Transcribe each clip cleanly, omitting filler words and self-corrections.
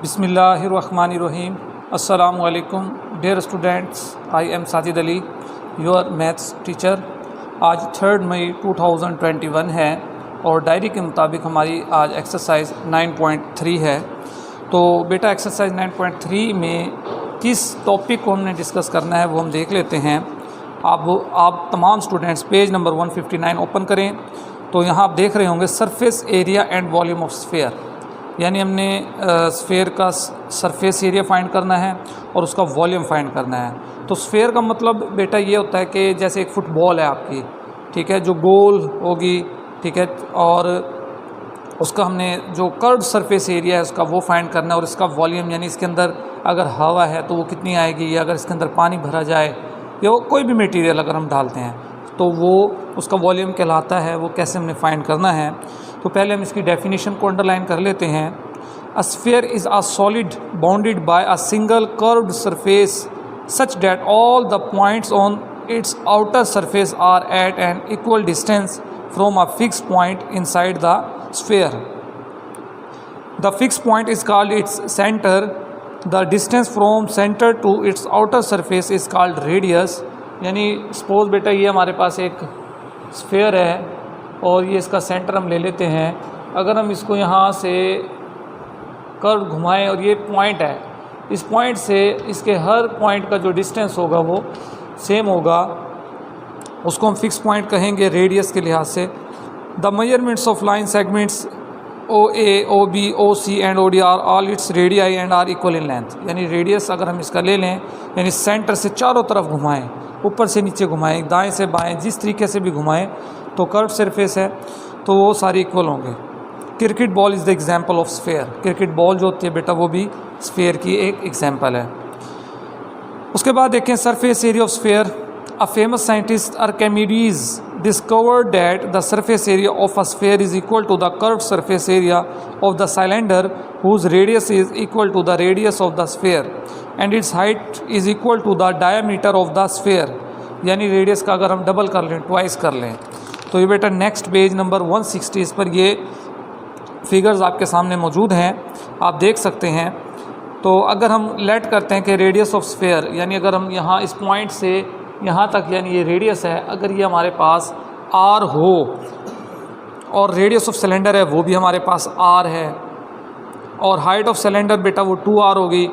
बिस्मिल्लाहिर्रहमानिर्रहीम। अस्सलामु अलैकुम dear students, I am Sajid Ali, your maths teacher. आज 3 मई 2021 है और डायरी के मुताबिक हमारी आज एक्सरसाइज 9.3 है। तो बेटा एक्सरसाइज 9.3 में किस टॉपिक को हमने डिस्कस करना है वो हम देख लेते हैं। आप तमाम स्टूडेंट्स पेज नंबर 159 ओपन करें तो यहाँ आप देख रहे होंगे surface area and volume of sphere, यानी हमने स्फीयर का सरफेस एरिया फाइंड करना है और उसका वॉल्यूम फाइंड करना है। तो स्फीयर का मतलब बेटा ये होता है कि जैसे एक फुटबॉल है आपकी, ठीक है, जो गोल होगी, ठीक है, और उसका हमने जो कर्व सरफेस एरिया है उसका वो फाइंड करना है, और इसका वॉल्यूम यानी इसके अंदर अगर हवा है तो वो कितनी आएगी, या अगर इसके अंदर पानी भरा जाए या कोई भी मटेरियल अगर हम डालते हैं तो वो उसका वॉल्यूम कहलाता है। वो कैसे हमने फाइंड करना है, तो पहले हम इसकी डेफिनेशन को अंडरलाइन कर लेते हैं। A sphere is a solid bounded by a single curved surface such that all the points on its outer surface are at an equal distance from a fixed point inside the sphere. The fixed point is called its centre. The distance from centre to its outer surface is called radius. यानी suppose बेटा ये हमारे पास एक sphere है और ये इसका centre हम ले लेते हैं। अगर हम इसको यहाँ से कर्व घुमाएं और ये पॉइंट है, इस पॉइंट से इसके हर पॉइंट का जो डिस्टेंस होगा वो सेम होगा, उसको हम फिक्स पॉइंट कहेंगे रेडियस के लिहाज से। The measurements of line segments OA, OB, OC and OD are all its radii and are equal in length. यानी रेडियस अगर हम इसका ले लें, यानी सेंटर से चारों तरफ घुमाएं, ऊपर से नीचे घुमाएं, दाएं से बाएं, जिस तरीके से भी घुमाएं तो कर्व सरफेस है तो वो सारे इक्वल होंगे। Cricket ball is the example of sphere. Cricket ball जो होती है बेटा वो भी स्फीयर की एक एग्जांपल है। उसके बाद देखें surface area of sphere. A famous scientist Archimedes discovered that the surface area of a sphere is equal to the curved surface area of the cylinder whose radius is equal to the radius of the sphere and its height is equal to the diameter of the sphere। यानी radius का अगर हम double कर लें, twice कर लें, तो ये बेटा नेक्स्ट पेज नंबर 160 इस पर ये फिगर्स आपके सामने मौजूद हैं, आप देख सकते हैं। तो अगर हम लेट करते हैं कि रेडियस ऑफ स्फीयर, यानी अगर हम यहाँ इस पॉइंट से यहाँ तक, यानी ये रेडियस है, अगर ये हमारे पास R हो और रेडियस ऑफ सिलेंडर है वो भी हमारे पास R है और हाइट ऑफ सिलेंडर बेटा वो 2R होगी,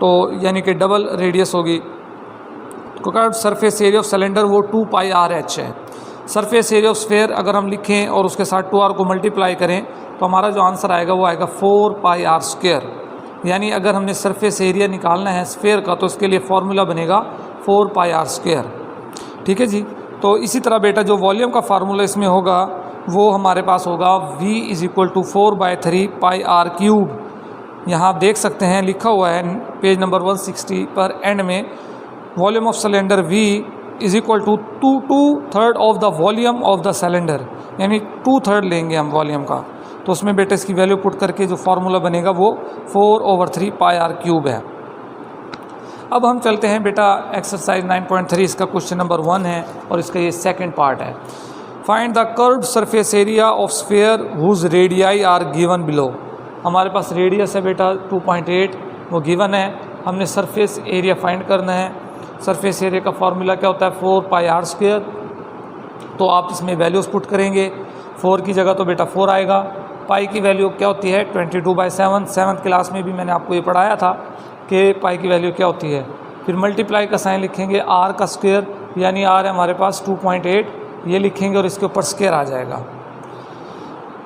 तो यानी कि डबल रेडियस होगी। क्योंकि सरफेस एरिया ऑफ सिलेंडर वो 2πRh है। सरफेस एरिया ऑफ स्फीयर अगर हम लिखें और उसके साथ 2R को मल्टीप्लाई करें तो हमारा जो आंसर आएगा वो आएगा 4πr²। यानी अगर हमने सरफेस एरिया निकालना है स्फीयर का तो इसके लिए फॉर्मूला बनेगा 4πr²। ठीक है जी। तो इसी तरह बेटा जो वॉल्यूम का फार्मूला इसमें होगा वो हमारे पास होगा V = 4/3πr³। यहाँ आप देख सकते हैं लिखा हुआ है पेज नंबर 160 पर एंड में, volume of cylinder V = 2/3 of the volume of the cylinder, यानी 2/3 लेंगे हम वॉल्यूम का, तो उसमें बेटा इसकी वैल्यू पुट करके जो फार्मूला बनेगा वो 4/3πr³ है। अब हम चलते हैं बेटा एक्सरसाइज 9.3, इसका क्वेश्चन नंबर 1 है और इसका ये सेकंड पार्ट है। Find the curved surface area of sphere whose radii are given below. हमारे पास रेडियस है बेटा 2.8, वो गिवन है, हमने सरफेस एरिया फाइंड करना है। सरफेस एरिया का फार्मूला क्या होता है 4πr²। तो आप इसमें वैल्यूज़ पुट करेंगे, 4 की जगह तो बेटा 4 आएगा। पाई की वैल्यू क्या होती है 22/7। 7th क्लास में भी मैंने आपको ये पढ़ाया था कि पाई की वैल्यू क्या होती है। फिर मल्टीप्लाई का साइन लिखेंगे, R का स्क्वायर, यानी R है हमारे पास 2.8, ये लिखेंगे और इसके ऊपर स्क्वायर आ जाएगा।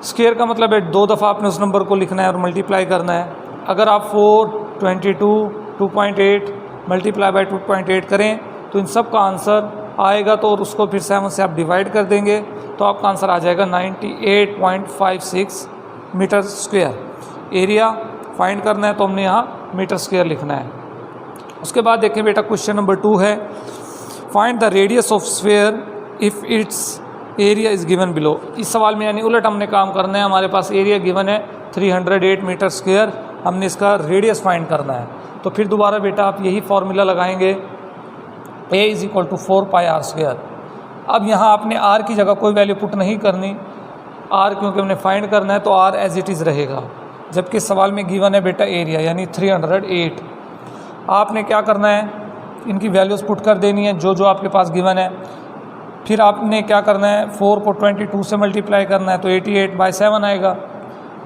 स्क्वायर का मतलब है 2 दफ़ा आपने उस नंबर को लिखना है और मल्टीप्लाई करना है। अगर आप 4, 22, 2.8 मल्टीप्लाई बाय 2.8 करें तो इन सब का आंसर आएगा, तो और उसको फिर 7 से आप डिवाइड कर देंगे तो आपका आंसर आ जाएगा 98.56 मीटर स्क्वायर। एरिया फाइंड करना है तो हमने यहाँ मीटर स्क्वायर लिखना है। उसके बाद देखें बेटा क्वेश्चन नंबर 2 है। Find the radius of sphere if it's area is given below. इस सवाल में यानी उलट हमने काम करना है। हमारे पास एरिया गिवन है 308 मीटर स्क्वायर, हमने इसका रेडियस फाइंड करना है। तो फिर दोबारा बेटा आप यही फार्मूला लगाएंगे, A = 4πr²। अब यहाँ आपने R की जगह कोई वैल्यू पुट नहीं करनी, R क्योंकि हमने फाइंड करना है तो R एज इट इज़ रहेगा। जबकि सवाल में गिवन है बेटा एरिया यानी 308। आपने क्या करना है, इनकी वैल्यूज़ पुट कर देनी है जो जो आपके पास गिवन है। फिर आपने क्या करना है, 4 को 22 से मल्टीप्लाई करना है तो 88/7 आएगा,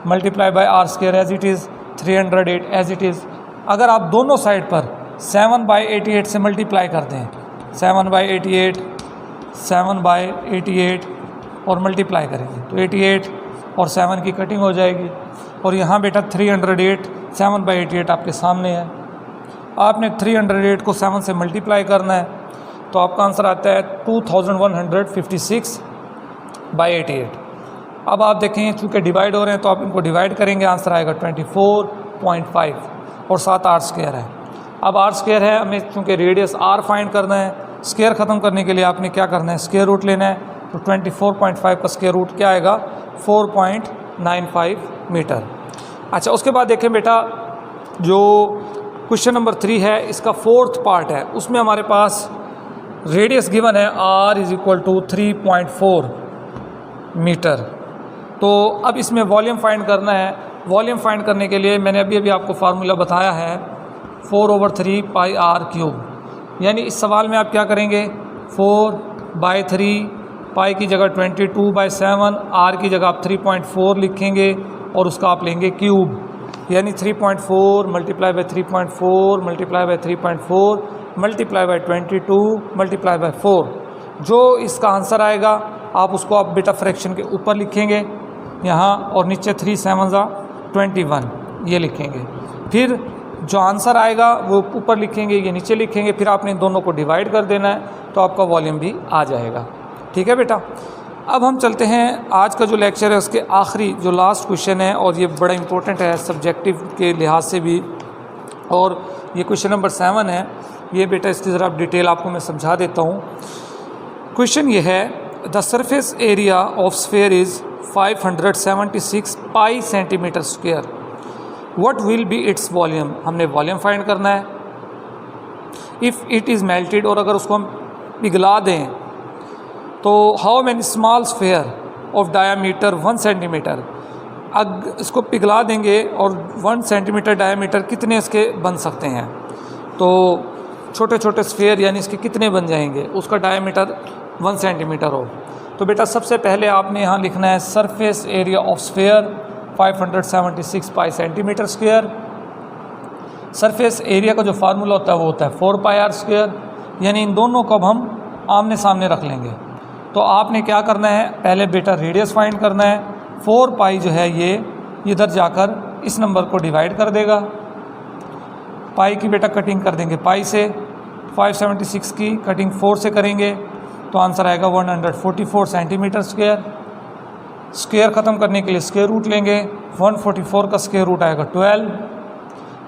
multiply by R square as it is, 308 as it is. अगर आप दोनों साइड पर 7/88 से मल्टीप्लाई कर दें, 7/88, 7/88 और मल्टीप्लाई करेंगे तो 88 और 7 की कटिंग हो जाएगी। और यहाँ बेटा 308, 7/88 आपके सामने है। आपने 308 को 7 से मल्टीप्लाई करना है तो आपका आंसर आता है 2156/88। अब आप देखें चूँकि डिवाइड हो रहे हैं तो आप इनको डिवाइड करेंगे, आंसर आएगा 24.5 और साथ आर स्क्वायर है। अब आर स्क्वायर है, हमें चूँकि रेडियस आर फाइंड करना है, स्क्वायर ख़त्म करने के लिए आपने क्या करना है, स्क्वायर रूट लेना है। तो 24.5 का स्क्वायर रूट क्या आएगा, 4.95 मीटर। अच्छा, उसके बाद देखें बेटा जो क्वेश्चन नंबर 3 है, इसका 4th पार्ट है, उसमें हमारे पास रेडियस गिवन है r = 3.4 मीटर। तो अब इसमें वॉल्यूम फाइंड करना है। वॉल्यूम फाइंड करने के लिए मैंने अभी आपको फार्मूला बताया है 4/3 πr³। यानी इस सवाल में आप क्या करेंगे, 4/3 पाई की जगह 22/7, r की जगह आप 3.4 लिखेंगे और उसका आप लेंगे क्यूब, यानी 3.4 multiply by 3.4 multiply by 3.4 multiply by 22 multiply by 4। जो इसका आंसर आएगा आप उसको आप बेटा फ्रैक्शन के ऊपर लिखेंगे यहाँ, और नीचे 3 7 21 ये लिखेंगे। फिर जो आंसर आएगा वो ऊपर लिखेंगे, ये नीचे लिखेंगे। फिर आपने इन दोनों को डिवाइड कर देना है तो आपका वॉल्यूम भी आ जाएगा। ठीक है बेटा। अब हम चलते हैं, आज का जो लेक्चर है उसके आखिरी जो लास्ट क्वेश्चन है, और ये बड़ा इंपॉर्टेंट है सब्जेक्टिव के लिहाज से भी, और ये क्वेश्चन नंबर 7 है। ये बेटा इसकी ज़रा डिटेल आपको मैं समझा देता हूँ। क्वेश्चन ये है, the surface area of sphere is 576 pi centimetre square, what will be its volume. हमने वॉल्यूम फाइंड करना है। इफ़ इट इज़ मेल्टेड, और अगर उसको हम पिघला दें तो how many small sphere of diameter 1 centimetre. इसको पिघला देंगे और 1 सेंटीमीटर डायामीटर कितने इसके बन सकते हैं, तो छोटे छोटे स्फीयर यानी इसके कितने बन जाएंगे, उसका डायामीटर 1 सेंटीमीटर हो। तो बेटा सबसे पहले आपने यहाँ लिखना है surface area of sphere 576 pi centimetre square. Surface area का जो फार्मूला होता है वो होता है 4 πr², यानी इन दोनों को अब हम आमने सामने रख लेंगे। तो आपने क्या करना है, पहले बेटा रेडियस फाइंड करना है। 4 पाई जो है ये इधर जाकर इस नंबर को डिवाइड कर देगा। पाई की बेटा कटिंग कर देंगे पाई से, 576 की कटिंग 4 से करेंगे तो आंसर आएगा 144 सेंटीमीटर स्क्वायर। स्क्वायर ख़त्म करने के लिए स्क्वायर रूट लेंगे, 144 का स्क्वायर रूट आएगा 12।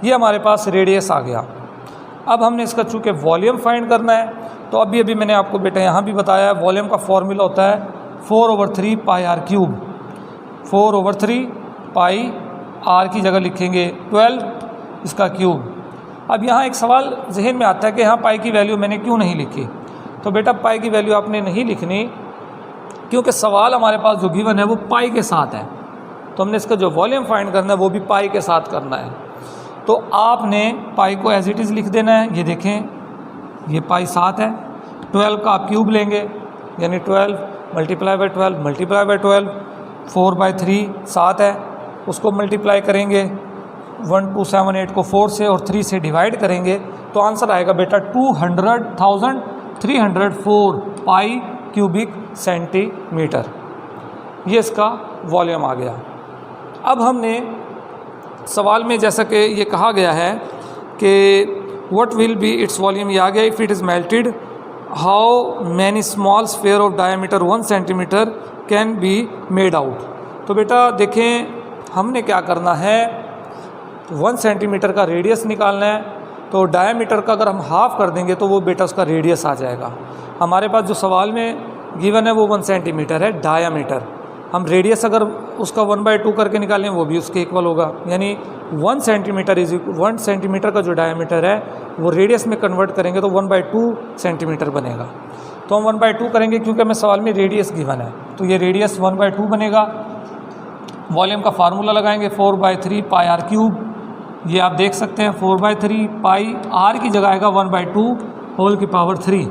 ये हमारे पास रेडियस आ गया। अब हमने इसका चूँकि वॉल्यूम फाइंड करना है तो अभी मैंने आपको बेटा यहाँ भी बताया वॉल्यूम का फॉर्मूला होता है 4/3 πr³। 4/3 पाई r की जगह लिखेंगे 12 इसका क्यूब। अब यहाँ एक सवाल जहन में आता है कि यहाँ पाई की वैल्यू मैंने क्यों नहीं लिखी। तो बेटा पाई की वैल्यू आपने नहीं लिखनी क्योंकि सवाल हमारे पास जो गिवन है वो पाई के साथ है, तो हमने इसका जो वॉल्यूम फाइंड करना है वो भी पाई के साथ करना है। तो आपने पाई को एज इट इज़ लिख देना है। ये देखें ये पाई 7 है, 12 का आप क्यूब लेंगे यानी 12 मल्टीप्लाई बाय 12 मल्टीप्लाई बाय 12, 4/3 7 है, उसको मल्टीप्लाई करेंगे 1278 को 4 से और 3 से डिवाइड करेंगे तो आंसर आएगा बेटा 200,304 पाई क्यूबिक सेंटीमीटर। ये इसका वॉल्यूम आ गया। अब हमने सवाल में जैसा कि ये कहा गया है कि what will be its volume, ये आ गया। If it is melted how many small sphere of diameter 1 centimetre can be made out. तो बेटा देखें हमने क्या करना है, 1 सेंटीमीटर का रेडियस निकालना है। तो डायमीटर का अगर हम हाफ़ कर देंगे तो वो बेटा उसका रेडियस आ जाएगा। हमारे पास जो सवाल में गिवन है वो 1 सेंटीमीटर है डायामीटर। हम रेडियस अगर उसका 1/2 करके निकालें वो भी उसके इक्वल होगा, यानी 1 सेंटीमीटर का जो डायमीटर है वो रेडियस में कन्वर्ट करेंगे तो 1/2 सेंटीमीटर बनेगा। तो हम 1/2 करेंगे क्योंकि हमें सवाल में रेडियस गिवन है, तो ये रेडियस 1/2 बनेगा। वॉल्यूम का फार्मूला लगाएंगे 4/3 पाई आर क्यूब। ये आप देख सकते हैं 4/3 पाई आर की जगह आएगा 1/2 होल की पावर 3।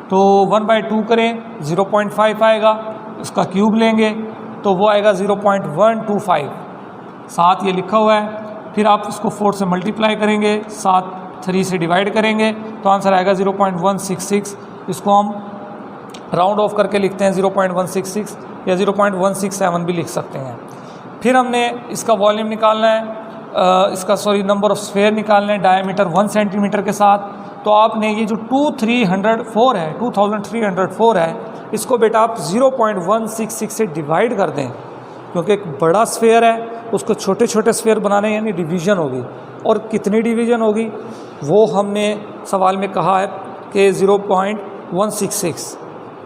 तो 1/2 करें 0.5 आएगा, इसका क्यूब लेंगे तो वो आएगा 0.125। साथ ये लिखा हुआ है, फिर आप इसको 4 से मल्टीप्लाई करेंगे, साथ 3 से डिवाइड करेंगे तो आंसर आएगा 0.166। इसको हम राउंड ऑफ करके लिखते हैं 0.166 या 0.167 भी लिख सकते हैं। फिर हमने इसका वॉल्यूम निकालना है, नंबर ऑफ स्फेयर निकालने हैं डायमीटर 1 सेंटीमीटर के साथ। तो आपने ये जो 2304 है इसको बेटा आप 0.166 से डिवाइड कर दें, क्योंकि एक बड़ा स्फेयर है उसको छोटे छोटे स्फेयर बनाने यानी डिवीज़न होगी। और कितनी डिवीज़न होगी वो हमने सवाल में कहा है कि 0.166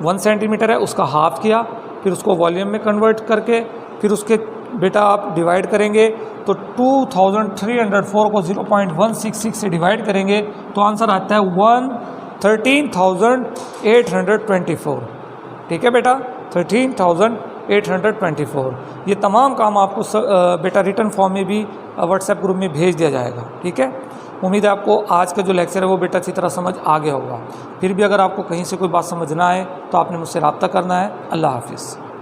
1 सेंटीमीटर है, उसका हाफ किया, फिर उसको वॉल्यूम में कन्वर्ट करके फिर उसके बेटा आप डिवाइड करेंगे तो 2304 को 0.166 से डिवाइड करेंगे तो आंसर आता है 13,824। ठीक है बेटा, 13,824। ये तमाम काम आपको बेटा रिटर्न फॉर्म में भी व्हाट्सएप ग्रुप में भेज दिया जाएगा। ठीक है, उम्मीद है आपको आज का जो लेक्चर है वो बेटा अच्छी तरह समझ आ गया होगा। फिर भी अगर आपको कहीं से कोई बात समझ ना आए तो आपने मुझसे रब्ता करना है। अल्लाह हाफिज़।